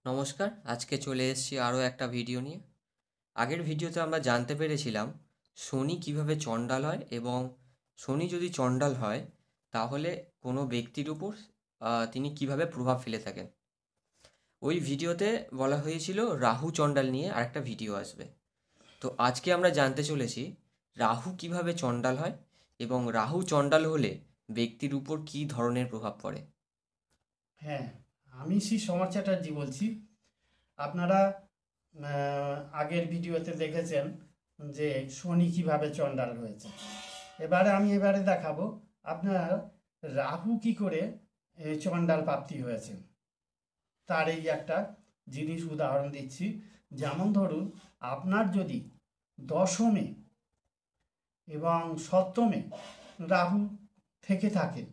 নমস্কার, আজকে চলে এসেছি আরও একটা ভিডিও নিয়ে। আগের ভিডিওতে আমরা জানতে পেরেছিলাম শনি কিভাবে চণ্ডাল হয় এবং শনি যদি চণ্ডাল হয় তাহলে কোনো ব্যক্তির উপর তিনি কিভাবে প্রভাব ফেলে থাকেন। ওই ভিডিওতে বলা হয়েছিল রাহু চণ্ডাল নিয়ে আরেকটা ভিডিও আসবে। তো আজকে আমরা জানতে চলেছি রাহু কিভাবে চণ্ডাল হয় এবং রাহু চণ্ডাল হলে ব্যক্তির উপর কী ধরনের প্রভাব পড়ে। হ্যাঁ, আমি শ্রী সমর চ্যাটার্জি বলছি। আপনারা আগের ভিডিওতে দেখেছেন যে শনি কিভাবে চণ্ডাল হয়েছে। এবারে দেখাবো আপনার রাহু কি করে চণ্ডাল প্রাপ্তি হয়েছে। তার এই একটা জিনিস উদাহরণ দিচ্ছি। যেমন ধরুন, আপনার যদি দশমে এবং সপ্তমে রাহু থেকে থাকে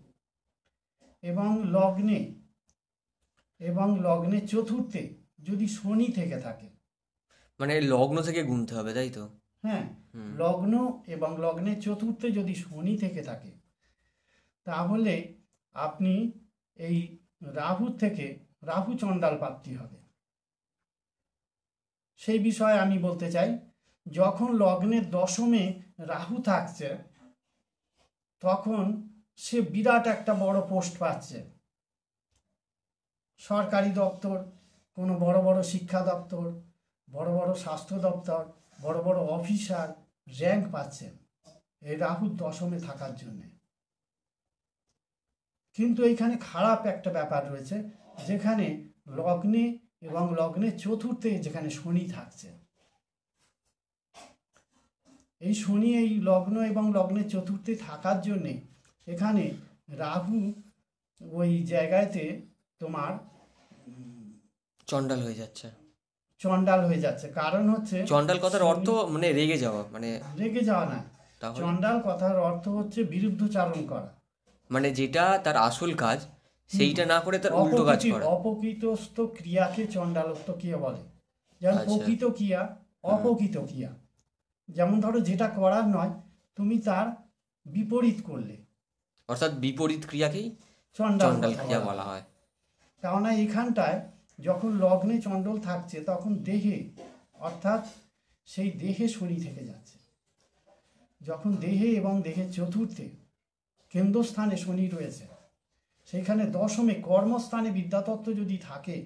এবং লগ্নে চতুর্থে যদি শনি থেকে থাকে, মানে লগ্ন থেকে গুনতে হবে, তাই তো? হ্যাঁ, লগ্ন এবং লগ্নের চতুর্থে যদি শনি থেকে থাকে, তাহলে আপনি এই রাহু চণ্ডাল প্রাপ্তি হবে। সেই বিষয়ে আমি বলতে চাই, যখন লগ্নের দশমে রাহু থাকছে তখন সে বিরাট একটা বড় পোস্ট পাচ্ছে। সরকারি দপ্তর, কোনো বড় বড় শিক্ষা দপ্তর, বড় বড় স্বাস্থ্য দপ্তর, বড় বড় অফিসার র্যাঙ্ক পাচ্ছেন এই রাহুর দশমে থাকার জন্যে। কিন্তু এইখানে খারাপ একটা ব্যাপার রয়েছে, যেখানে লগ্নে এবং লগ্নের চতুর্থে যেখানে শনি থাকছে, এই শনি এই লগ্ন এবং লগ্নের চতুর্থে থাকার জন্যে এখানে রাহু ওই জায়গাতে তোমার চণ্ডাল হয়ে যাচ্ছে। কারণ হচ্ছে চণ্ডাল কথার অর্থ মানে রেগে যাওয়া, মানে রেগে যাওয়া না। চণ্ডাল কথার অর্থ হচ্ছে বিরুদ্ধচারণ করা, মানে যেটা তার আসল কাজ সেইটা না করে তার উল্টো কাজ করা। অপকৃতস্থ ক্রিয়াকে চণ্ডালত্ব ক্রিয়া বলে। যেমন প্রকৃত ক্রিয়া, অপকৃত ক্রিয়া। যেমন ধরো, যেটা করার নয় তুমি তার বিপরীত করলে, অর্থাৎ বিপরীত ক্রিয়াকেই চণ্ডাল ক্রিয়া বলা হয়। কেননা এখানটায় যখন লগ্নে চণ্ডাল থাকছে তখন দেহে, অর্থাৎ সেই দেহে শনি থেকে যাচ্ছে। যখন দেহে এবং দেহের চতুর্থে কেন্দ্রস্থানে শনি রয়েছে, সেইখানে দশমে কর্মস্থানে বিদ্যাতত্ত্ব যদি থাকে,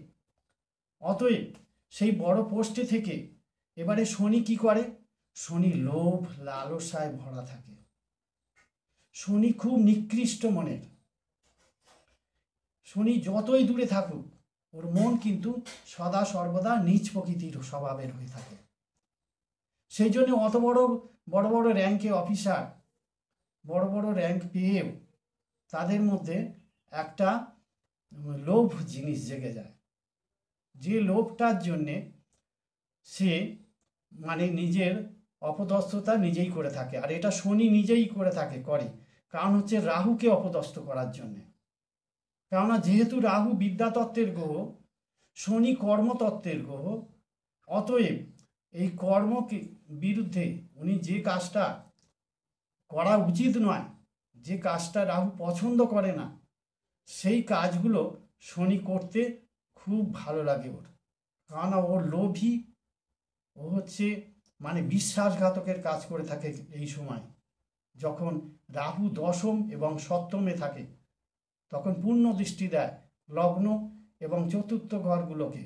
অতএব সেই বড় পোস্টে থেকে এবারে শনি কি করে? শনি লোভ লালসায় ভরা থাকে। শনি খুব নিকৃষ্ট মনের। শনি যতই দূরে থাকুক, ওর মন কিন্তু সদা সর্বদা নীচ প্রকৃতির স্বভাবের হয়ে থাকে। সেই জন্য অত বড় বড় র্যাঙ্কে অফিসার, বড় বড় র্যাঙ্ক পেয়েও তাদের মধ্যে একটা লোভ জিনিস জেগে যায়, যে লোভটার জন্যে সে মানে নিজের অপদস্থতা নিজেই করে থাকে। আর এটা শনি নিজেই করে কারণ হচ্ছে রাহুকে অপদস্থ করার জন্যে। কেননা যেহেতু রাহু বিদ্যাতত্ত্বের গ্রহ, শনি কর্মতত্ত্বের গ্রহ, অতএব এই কর্মকে বিরুদ্ধে উনি যে কাজটা করা উচিত নয়, যে কাজটা রাহু পছন্দ করে না, সেই কাজগুলো শনি করতে খুব ভালো লাগে ওর। কারণ ওর লোভী, ও হচ্ছে মানে বিশ্বাসঘাতকের কাজ করে থাকে। এই সময় যখন রাহু দশম এবং সপ্তমে থাকে তখন পূর্ণ দৃষ্টি দেয় লগ্ন এবং চতুর্থ ঘরগুলোকে,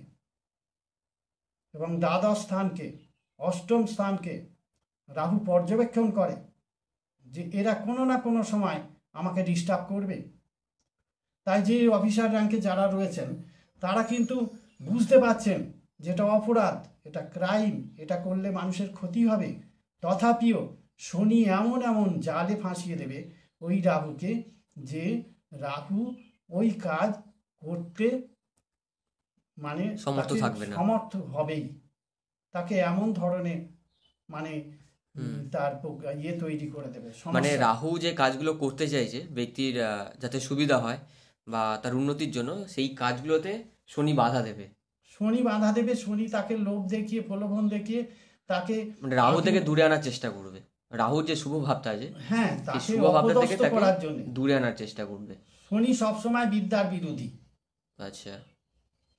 এবং দ্বাদশ স্থানকে, অষ্টম স্থানকে রাহু পর্যবেক্ষণ করে যে এরা কোনো না কোনো সময় আমাকে ডিস্টার্ব করবে। তাই যে অফিসার র্যাঙ্কে যারা রয়েছেন তারা কিন্তু বুঝতে পারছেন যেটা অপরাধ, এটা ক্রাইম, এটা করলে মানুষের ক্ষতি হবে। তথাপিও শনি এমন এমন জালে ফাঁসিয়ে দেবে ওই রাহুকে, যে রাহু ওই কাজ করতে মানে সমর্থ হবেই। তাকে এমন ধরনের মানে তার তৈরি করে দেবে। মানে রাহু যে কাজগুলো করতে চাইছে ব্যক্তির যাতে সুবিধা হয় বা তার উন্নতির জন্য, সেই কাজগুলোতে শনি বাধা দেবে। শনি তাকে লোভ দেখিয়ে, প্রলোভন দেখিয়ে তাকে মানে রাহু থেকে দূরে আনার চেষ্টা করবে। রাহুর যে শুভ ভাবটা আছে, হ্যাঁ, শুভ ভাবটা থেকে তাকে দূরে আনার চেষ্টা করবে। শনি সবসময় বিদ্যার বিরোধী। আচ্ছা,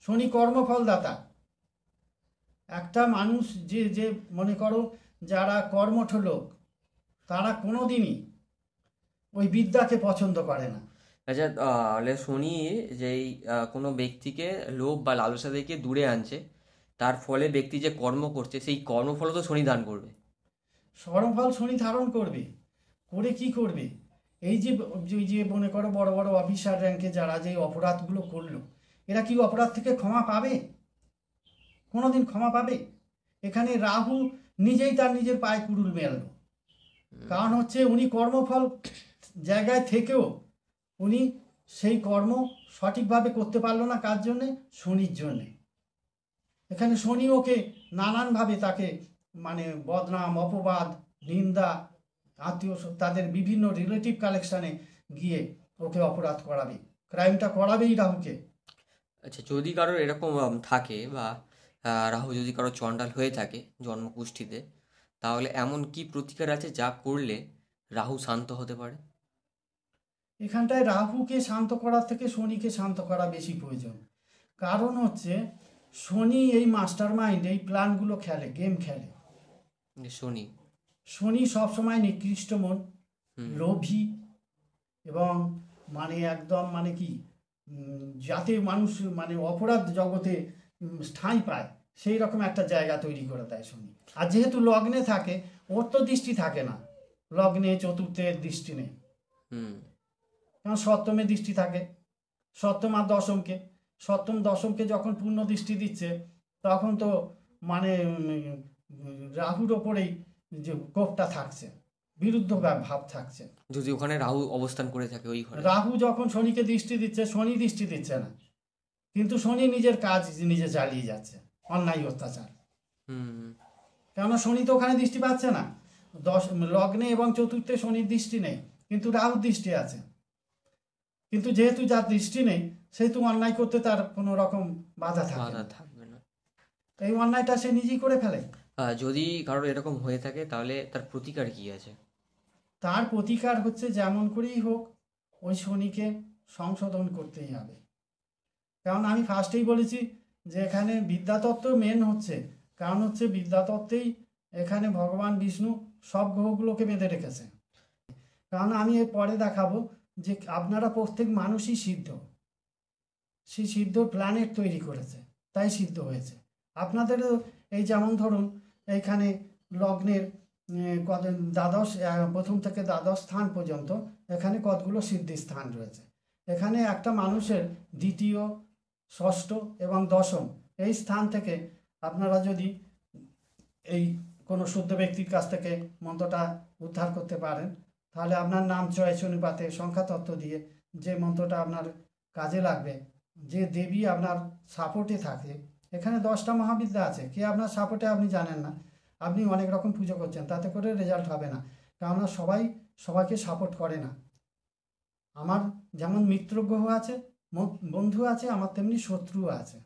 শনি কর্মফলদাতা। একটা মানুষ যে যে মনে করো যারা কর্মঠ লোক, তারা কোনো দিনই ওই বিদ্যাকে পছন্দ করে না। আচ্ছা, তাহলে শনি যেই কোনো ব্যক্তিকে লোভ বা লালসা থেকে দূরে আনছে, তার ফলে ব্যক্তি যে কর্ম করছে সেই কর্মফল তো শনি দান করবে। কর্মফল শনি ধারণ করবে, করে কি করবে? এই যে ওই যে মনে করো বড় বড় অফিসার র্যাঙ্কে যারা যে অপরাধগুলো করলো, এরা কি অপরাধ থেকে ক্ষমা পাবে? কোনোদিন ক্ষমা পাবে? এখানে রাহু নিজেই তার নিজের পায়ে কুড়ুল মেলল। কারণ হচ্ছে উনি কর্মফল জায়গায় থেকেও উনি সেই কর্ম সঠিকভাবে করতে পারলো না। কার জন্যে? শনির জন্যে। এখানে শনি ওকে নানানভাবে তাকে মানে বদনাম, অপবাদ, নিন্দা, আত্মীয় তাদের বিভিন্ন রিলেটিভ কালেকশানে গিয়ে ওকে অপরাধ করাবে, ক্রাইমটা করাবেই রাহুকে। আচ্ছা, যদি কারোর এরকম থাকে বা রাহু যদি কারো চণ্ডাল হয়ে থাকে জন্মকুষ্ঠিতে, তাহলে এমন কি প্রতিকার আছে যা করলে রাহু শান্ত হতে পারে? এখানটায় রাহুকে শান্ত করার থেকে শনিকে শান্ত করা বেশি প্রয়োজন। কারণ হচ্ছে শনি এই মাস্টার মাইন্ড, এই প্ল্যানগুলো খেলে, গেম খেলে। শনি শনি সবসময় নিকৃষ্ট মন, লোভী এবং মানে একদম মানে কি যাতে মানুষ মানে অপরাধ জগতে ঠাঁই পায় সেই রকম একটা জায়গা তৈরি করে দেয় শনি। আর যেহেতু লগ্নে থাকে, ওর তো দৃষ্টি থাকে না, লগ্নে চতুর্থের দৃষ্টি নেই, কারণ সপ্তমে দৃষ্টি থাকে, সপ্তম আর দশমকে। সপ্তম দশমকে যখন পূর্ণ দৃষ্টি দিচ্ছে, তখন তো মানে রাহুর ওপরেই যে কোপটা থাকছে, বিরুদ্ধ ভাব থাকছে। যদি ওখানে রাহু অবস্থান করে থাকে ওই ঘরে, রাহু যখন শনিকে দৃষ্টি দিচ্ছে, শনি দৃষ্টি দিচ্ছে না, কিন্তু শনি নিজের কাজ নিজে চালিয়ে যাচ্ছে, অন্যায় অত্যাচার। কেননা শনি তো ওখানে দৃষ্টি পাচ্ছে না। লগ্নে এবং চতুর্থে শনির দৃষ্টি নেই, কিন্তু রাহুর দৃষ্টি আছে। কিন্তু যেহেতু যার দৃষ্টি নেই, সেহেতু অন্যায় করতে তার কোনো রকম বাধা থাকবে না। এই অন্যায়টা সে নিজেই করে ফেলে। যদি কারোর এরকম হয়ে থাকে তাহলে তার প্রতিকার কি আছে? তার প্রতিকার হচ্ছে যেমন করেই হোক ওই শনিকে সংশোধন করতেই হবে। কারণ আমি ফার্স্টেই বলেছি যে এখানে বিদ্যাতত্ত্ব মেন হচ্ছে, কারণ হচ্ছে বিদ্যাতত্ত্বেই এখানে ভগবান বিষ্ণু সব গ্রহগুলোকে বেঁধে রেখেছে। কারণ আমি এর পরে দেখাবো যে আপনারা প্রত্যেক মানুষই সিদ্ধ, সেই সিদ্ধ প্ল্যানেট তৈরি করেছে, তাই সিদ্ধ হয়েছে। আপনাদেরও এই যেমন ধরুন এইখানে লগ্নের কত দ্বাদশ, প্রথম থেকে দ্বাদশ স্থান পর্যন্ত এখানে কতগুলো সিদ্ধি স্থান রয়েছে। এখানে একটা মানুষের দ্বিতীয়, ষষ্ঠ এবং দশম এই স্থান থেকে আপনারা যদি এই কোনো শুদ্ধ ব্যক্তির কাছ থেকে মন্ত্রটা উদ্ধার করতে পারেন, তাহলে আপনার নাম চয়েস অনুপাতে সংখ্যাতত্ত্ব দিয়ে যে মন্ত্রটা আপনার কাজে লাগবে, যে দেবী আপনার সাপোর্টে থাকে। এখানে 10টা মহাবিদ্যা আছে, কে আপনার সাপোর্টে আপনি জানেন না, আপনি অনেক রকম পুজো করছেন, তাতে করে রেজাল্ট হবে না, কেননা সবাই সবাইকে সাপোর্ট করে না। আমার যেমন মিত্র গ্রহ আছে, বন্ধু আছে, আমার তেমনি শত্রুও আছে।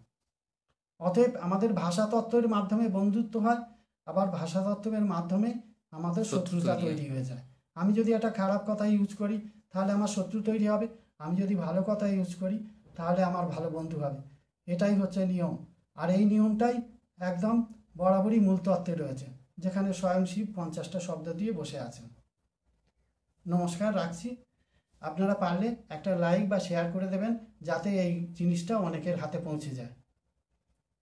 অতএব আমাদের ভাষাতত্ত্বের মাধ্যমে বন্ধুত্ব হয়, আবার ভাষাতত্ত্বের মাধ্যমে আমাদের শত্রুতা তৈরি হয়ে যায়। আমি যদি একটা খারাপ কথা ইউজ করি তাহলে আমার শত্রু তৈরি হবে, আমি যদি ভালো কথা ইউজ করি তাহলে আমার ভালো বন্ধু হবে। এটাই হচ্ছে নিয়ম। আর এই নিয়মটাই একদম বরাবরই মূলতত্ত্বে রয়েছে, যেখানে স্বয়ং শিব 50টা শব্দ দিয়ে বসে আছেন। নমস্কার, রাখছি। আপনারা পারলে একটা লাইক বা শেয়ার করে দেবেন, যাতে এই জিনিসটা অনেকের হাতে পৌঁছে যায়।